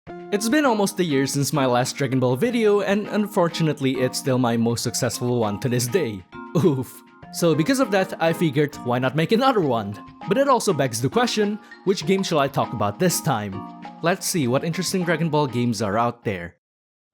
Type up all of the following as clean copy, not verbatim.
It's been almost a year since my last Dragon Ball video, and unfortunately it's still my most successful one to this day. Oof. So because of that, I figured why not make another one? But it also begs the question, which game shall I talk about this time? Let's see what interesting Dragon Ball games are out there.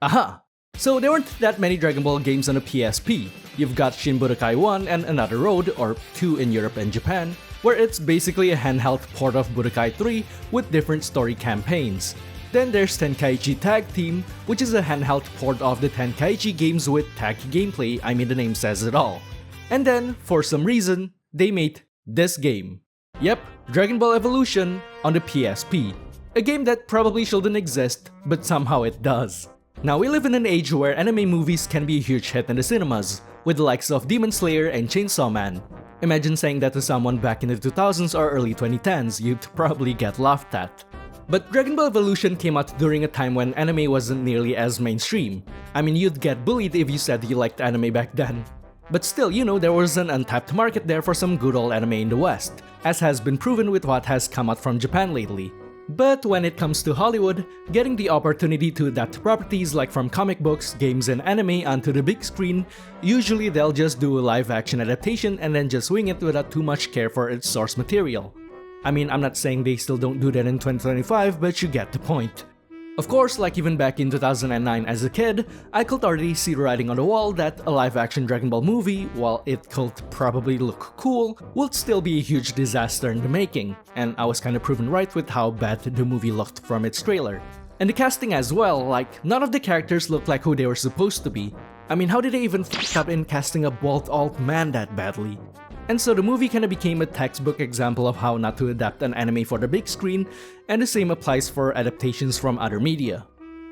Aha! So there weren't that many Dragon Ball games on the PSP. You've got Shin Budokai 1 and Another Road, or 2 in Europe and Japan, where it's basically a handheld port of Budokai 3 with different story campaigns. Then there's Tenkaichi Tag Team, which is a handheld port of the Tenkaichi games with tag gameplay, I mean the name says it all. And then, for some reason, they made this game. Yep, Dragon Ball Evolution on the PSP. A game that probably shouldn't exist, but somehow it does. Now we live in an age where anime movies can be a huge hit in the cinemas, with the likes of Demon Slayer and Chainsaw Man. Imagine saying that to someone back in the 2000s or early 2010s, you'd probably get laughed at. But Dragon Ball Evolution came out during a time when anime wasn't nearly as mainstream. I mean, you'd get bullied if you said you liked anime back then. But still, you know, there was an untapped market there for some good old anime in the West, as has been proven with what has come out from Japan lately. But when it comes to Hollywood, getting the opportunity to adapt properties like from comic books, games, and anime onto the big screen, usually they'll just do a live-action adaptation and then just wing it without too much care for its source material. I mean, I'm not saying they still don't do that in 2025, but you get the point. Of course, like even back in 2009 as a kid, I could already see the writing on the wall that a live-action Dragon Ball movie, while it could probably look cool, would still be a huge disaster in the making, and I was kinda proven right with how bad the movie looked from its trailer. And the casting as well, like, none of the characters looked like who they were supposed to be. I mean, how did they even f*** up in casting a bald old man that badly? And so the movie kinda became a textbook example of how not to adapt an anime for the big screen, and the same applies for adaptations from other media.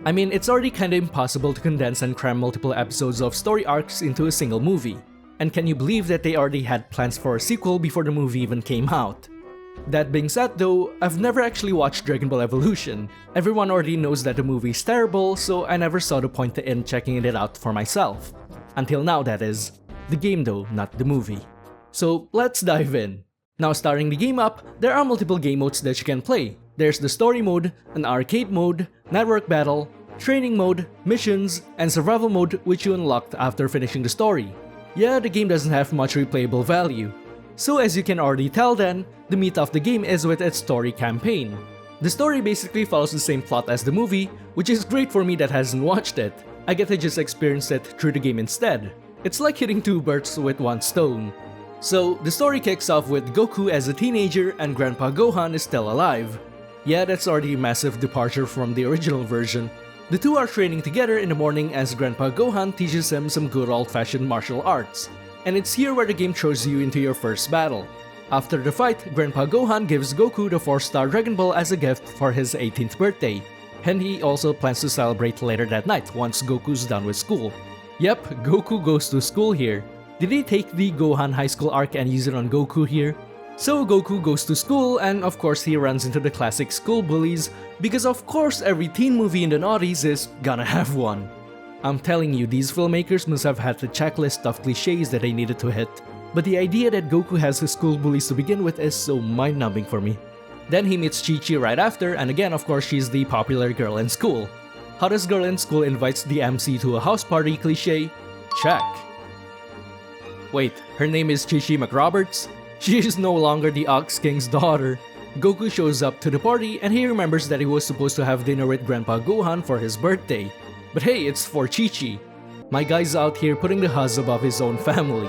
I mean, it's already kinda impossible to condense and cram multiple episodes of story arcs into a single movie. And can you believe that they already had plans for a sequel before the movie even came out? That being said though, I've never actually watched Dragon Ball Evolution. Everyone already knows that the movie is terrible, so I never saw the point in checking it out for myself. Until now, that is. The game though, not the movie. So let's dive in. Now starting the game up, there are multiple game modes that you can play. There's the story mode, an arcade mode, network battle, training mode, missions, and survival mode which you unlocked after finishing the story. Yeah, the game doesn't have much replayable value. So as you can already tell then, the meat of the game is with its story campaign. The story basically follows the same plot as the movie, which is great for me that hasn't watched it. I get to just experience it through the game instead. It's like hitting two birds with one stone. So, the story kicks off with Goku as a teenager and Grandpa Gohan is still alive. Yeah, that's already a massive departure from the original version. The two are training together in the morning as Grandpa Gohan teaches him some good old-fashioned martial arts. And it's here where the game throws you into your first battle. After the fight, Grandpa Gohan gives Goku the 4-star Dragon Ball as a gift for his 18th birthday. And he also plans to celebrate later that night once Goku's done with school. Yep, Goku goes to school here. Did they take the Gohan High School arc and use it on Goku here? So Goku goes to school and of course he runs into the classic school bullies because of course every teen movie in the noughties is gonna have one. I'm telling you, these filmmakers must have had a checklist of cliches that they needed to hit. But the idea that Goku has his school bullies to begin with is so mind-numbing for me. Then he meets Chi-Chi right after, and again of course she's the popular girl in school. Hottest girl in school invites the MC to a house party cliche? Check. Wait, her name is Chi-Chi McRoberts? She is no longer the Ox King's daughter. Goku shows up to the party and he remembers that he was supposed to have dinner with Grandpa Gohan for his birthday. But hey, it's for Chi-Chi. My guy's out here putting the huzz above his own family.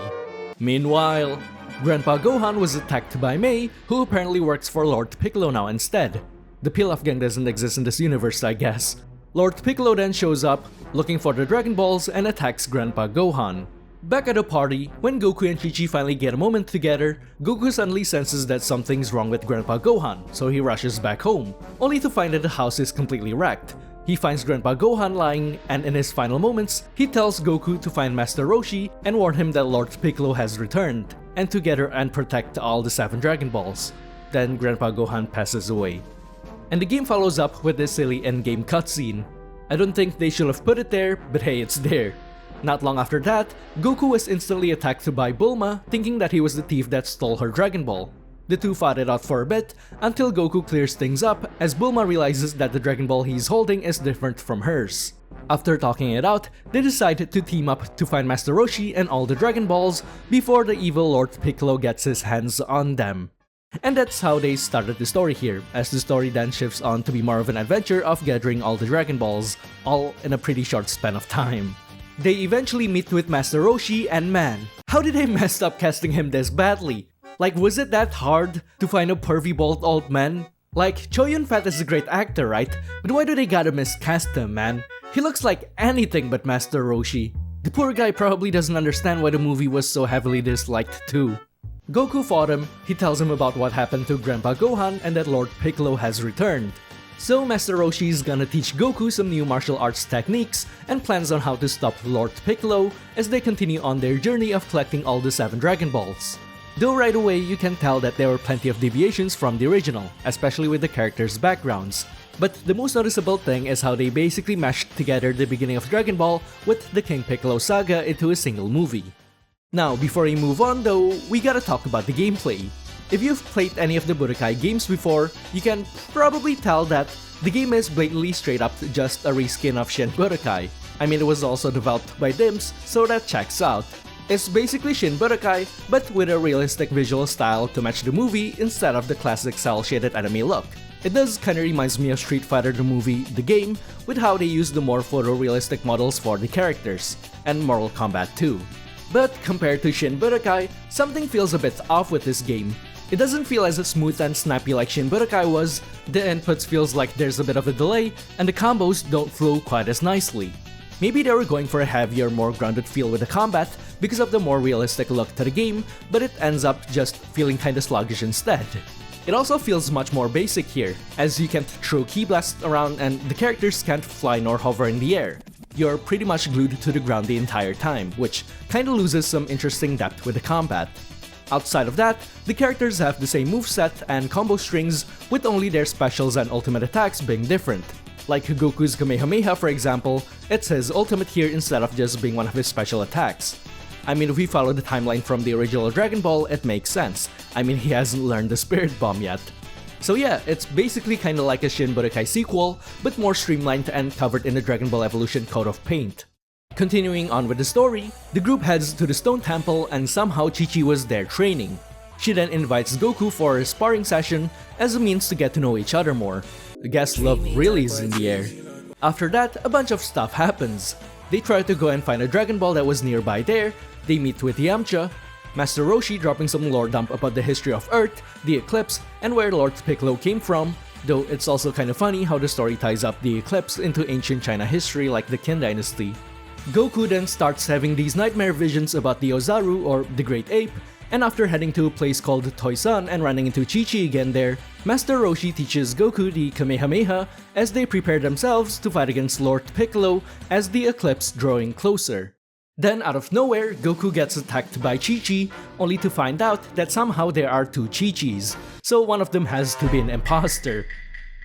Meanwhile, Grandpa Gohan was attacked by Mei, who apparently works for Lord Piccolo now instead. The Pilaf gang doesn't exist in this universe, I guess. Lord Piccolo then shows up, looking for the Dragon Balls and attacks Grandpa Gohan. Back at the party, when Goku and Chi-Chi finally get a moment together, Goku suddenly senses that something's wrong with Grandpa Gohan, so he rushes back home, only to find that the house is completely wrecked. He finds Grandpa Gohan lying, and in his final moments, he tells Goku to find Master Roshi and warn him that Lord Piccolo has returned, and together and protect all the 7 Dragon Balls. Then Grandpa Gohan passes away. And the game follows up with this silly endgame cutscene. I don't think they should have put it there, but hey, it's there. Not long after that, Goku was instantly attacked by Bulma, thinking that he was the thief that stole her Dragon Ball. The two fought it out for a bit until Goku clears things up as Bulma realizes that the Dragon Ball he's holding is different from hers. After talking it out, they decide to team up to find Master Roshi and all the Dragon Balls before the evil Lord Piccolo gets his hands on them. And that's how they started the story here, as the story then shifts on to be more of an adventure of gathering all the Dragon Balls, all in a pretty short span of time. They eventually meet with Master Roshi, and man, how did they mess up casting him this badly? Like, was it that hard to find a pervy bald old man? Like, Chow Yun-fat is a great actor, right? But why do they gotta miscast him, man? He looks like anything but Master Roshi. The poor guy probably doesn't understand why the movie was so heavily disliked too. Goku fought him, he tells him about what happened to Grandpa Gohan and that Lord Piccolo has returned. So Master Roshi is gonna teach Goku some new martial arts techniques and plans on how to stop Lord Piccolo as they continue on their journey of collecting all the 7 Dragon Balls. Though right away you can tell that there were plenty of deviations from the original, especially with the characters' backgrounds. But the most noticeable thing is how they basically mashed together the beginning of Dragon Ball with the King Piccolo saga into a single movie. Now, before we move on though, we gotta talk about the gameplay. If you've played any of the Budokai games before, you can probably tell that the game is blatantly straight up just a reskin of Shin Budokai. I mean, it was also developed by DIMS, so that checks out. It's basically Shin Budokai, but with a realistic visual style to match the movie instead of the classic cel-shaded anime look. It does kinda reminds me of Street Fighter the movie, the game, with how they use the more photorealistic models for the characters, and Mortal Kombat too. But compared to Shin Budokai, something feels a bit off with this game. It doesn't feel as smooth and snappy like Shin Budokai was, the inputs feels like there's a bit of a delay, and the combos don't flow quite as nicely. Maybe they were going for a heavier, more grounded feel with the combat because of the more realistic look to the game, but it ends up just feeling kinda sluggish instead. It also feels much more basic here, as you can't throw ki blasts around and the characters can't fly nor hover in the air. You're pretty much glued to the ground the entire time, which kinda loses some interesting depth with the combat. Outside of that, the characters have the same moveset and combo strings, with only their specials and ultimate attacks being different. Like Goku's Kamehameha for example, it's his ultimate here instead of just being one of his special attacks. I mean, if we follow the timeline from the original Dragon Ball, it makes sense. I mean, he hasn't learned the Spirit Bomb yet. So yeah, it's basically kinda like a Shin Budokai sequel, but more streamlined and covered in the Dragon Ball Evolution coat of paint. Continuing on with the story, the group heads to the Stone Temple and somehow Chi-Chi was there training. She then invites Goku for a sparring session as a means to get to know each other more. I guess love really is in the air. After that, a bunch of stuff happens. They try to go and find a Dragon Ball that was nearby there, they meet with Yamcha, Master Roshi dropping some lore dump about the history of Earth, the eclipse, and where Lord Piccolo came from, though it's also kinda funny how the story ties up the eclipse into ancient China history like the Qin Dynasty. Goku then starts having these nightmare visions about the Ozaru or the Great Ape, and after heading to a place called Toisan and running into Chi-Chi again there, Master Roshi teaches Goku the Kamehameha as they prepare themselves to fight against Lord Piccolo as the eclipse drawing closer. Then out of nowhere, Goku gets attacked by Chi-Chi, only to find out that somehow there are 2 Chi-Chis, so one of them has to be an imposter.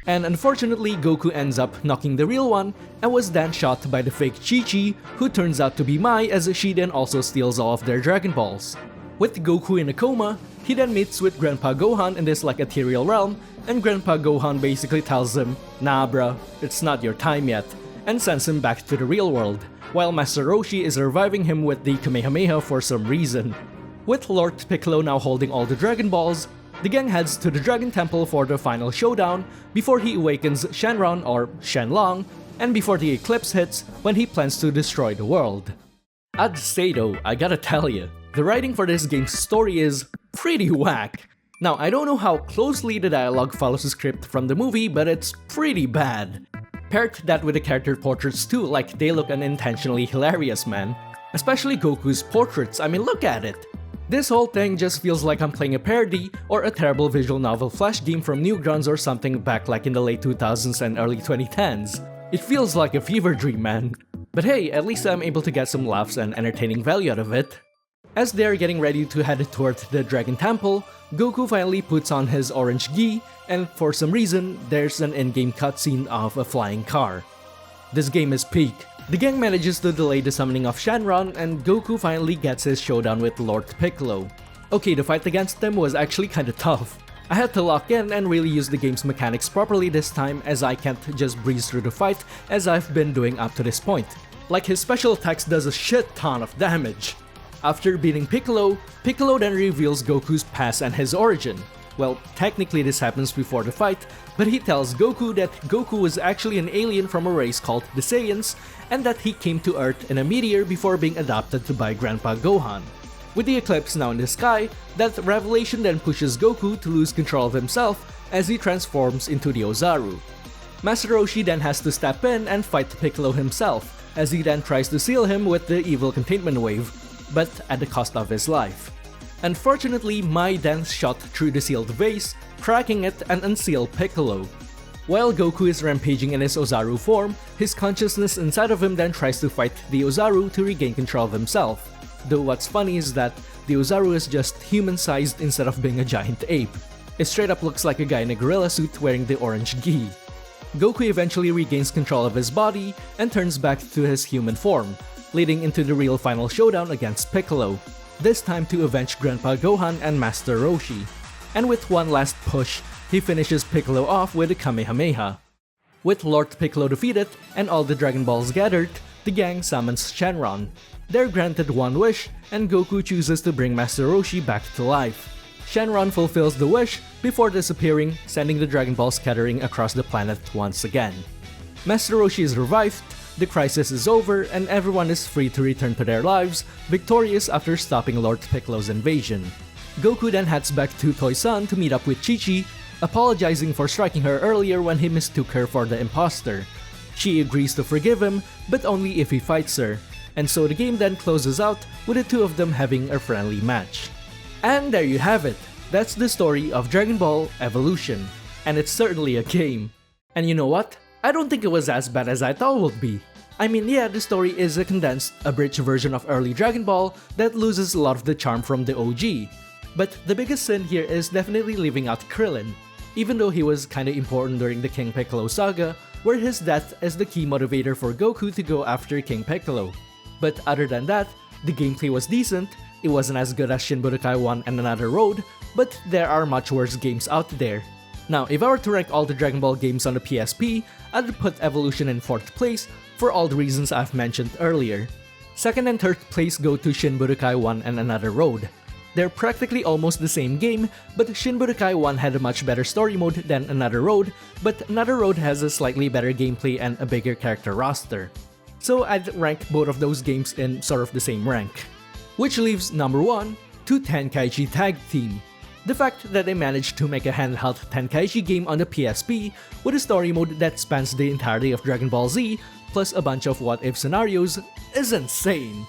And unfortunately, Goku ends up knocking the real one and was then shot by the fake Chi-Chi, who turns out to be Mai as she then also steals all of their Dragon Balls. With Goku in a coma, he then meets with Grandpa Gohan in this like ethereal realm, and Grandpa Gohan basically tells him, "Nah bruh, it's not your time yet," and sends him back to the real world, while Master Roshi is reviving him with the Kamehameha for some reason. With Lord Piccolo now holding all the Dragon Balls, the gang heads to the Dragon Temple for the final showdown before he awakens Shenron or Shenlong, and before the eclipse hits when he plans to destroy the world. I'd say though, I gotta tell ya, the writing for this game's story is pretty whack. Now, I don't know how closely the dialogue follows the script from the movie, but it's pretty bad. Paired that with the character portraits too, like they look unintentionally hilarious, man. Especially Goku's portraits, I mean look at it. This whole thing just feels like I'm playing a parody or a terrible visual novel flash game from Newgrounds or something back like in the late 2000s and early 2010s. It feels like a fever dream, man. But hey, at least I'm able to get some laughs and entertaining value out of it. As they're getting ready to head toward the Dragon Temple, Goku finally puts on his orange gi, and for some reason, there's an in-game cutscene of a flying car. This game is peak. The gang manages to delay the summoning of Shenron, and Goku finally gets his showdown with Lord Piccolo. Okay, the fight against them was actually kinda tough. I had to lock in and really use the game's mechanics properly this time, as I can't just breeze through the fight as I've been doing up to this point. Like, his special attacks does a shit ton of damage. After beating Piccolo, Piccolo then reveals Goku's past and his origin. Well, technically this happens before the fight, but he tells Goku that Goku was actually an alien from a race called the Saiyans, and that he came to Earth in a meteor before being adopted by Grandpa Gohan. With the eclipse now in the sky, that revelation then pushes Goku to lose control of himself as he transforms into the Ozaru. Master Roshi then has to step in and fight Piccolo himself, as he then tries to seal him with the evil containment wave, but at the cost of his life. Unfortunately, Mai then shot through the sealed vase, cracking it and unsealed Piccolo. While Goku is rampaging in his Ozaru form, his consciousness inside of him then tries to fight the Ozaru to regain control of himself. Though what's funny is that the Ozaru is just human-sized instead of being a giant ape. It straight up looks like a guy in a gorilla suit wearing the orange gi. Goku eventually regains control of his body and turns back to his human form, leading into the real final showdown against Piccolo, this time to avenge Grandpa Gohan and Master Roshi. And with one last push, he finishes Piccolo off with a Kamehameha. With Lord Piccolo defeated and all the Dragon Balls gathered, the gang summons Shenron. They're granted one wish, and Goku chooses to bring Master Roshi back to life. Shenron fulfills the wish before disappearing, sending the Dragon Balls scattering across the planet once again. Master Roshi is revived, the crisis is over, and everyone is free to return to their lives, victorious after stopping Lord Piccolo's invasion. Goku then heads back to Toy-san to meet up with Chi-Chi, apologizing for striking her earlier when he mistook her for the imposter. She agrees to forgive him, but only if he fights her, and so the game then closes out with the two of them having a friendly match. And there you have it, that's the story of Dragon Ball Evolution, and it's certainly a game. And you know what? I don't think it was as bad as I thought it would be. I mean, yeah, the story is a condensed, abridged version of early Dragon Ball that loses a lot of the charm from the OG. But the biggest sin here is definitely leaving out Krillin, even though he was kinda important during the King Piccolo saga, where his death is the key motivator for Goku to go after King Piccolo. But other than that, the gameplay was decent, it wasn't as good as Shin Budokai 1 and Another Road, but there are much worse games out there. Now, if I were to rank all the Dragon Ball games on the PSP, I'd put Evolution in 4th place for all the reasons I've mentioned earlier. 2nd and 3rd place go to Shin Budokai 1 and Another Road. They're practically almost the same game, but Shin Budokai 1 had a much better story mode than Another Road, but Another Road has a slightly better gameplay and a bigger character roster. So I'd rank both of those games in sort of the same rank. Which leaves number 1 to Tenkaichi Tag Team. The fact that they managed to make a handheld Tenkaichi game on the PSP with a story mode that spans the entirety of Dragon Ball Z, plus a bunch of what-if scenarios, is insane.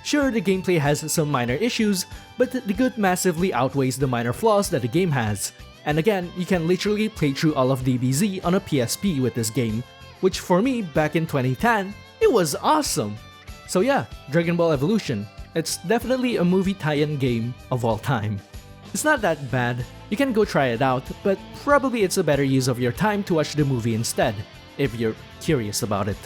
Sure, the gameplay has some minor issues, but the good massively outweighs the minor flaws that the game has. And again, you can literally play through all of DBZ on a PSP with this game, which for me, back in 2010, it was awesome! So yeah, Dragon Ball Evolution. It's definitely a movie tie-in game of all time. It's not that bad, you can go try it out, but probably it's a better use of your time to watch the movie instead, if you're curious about it.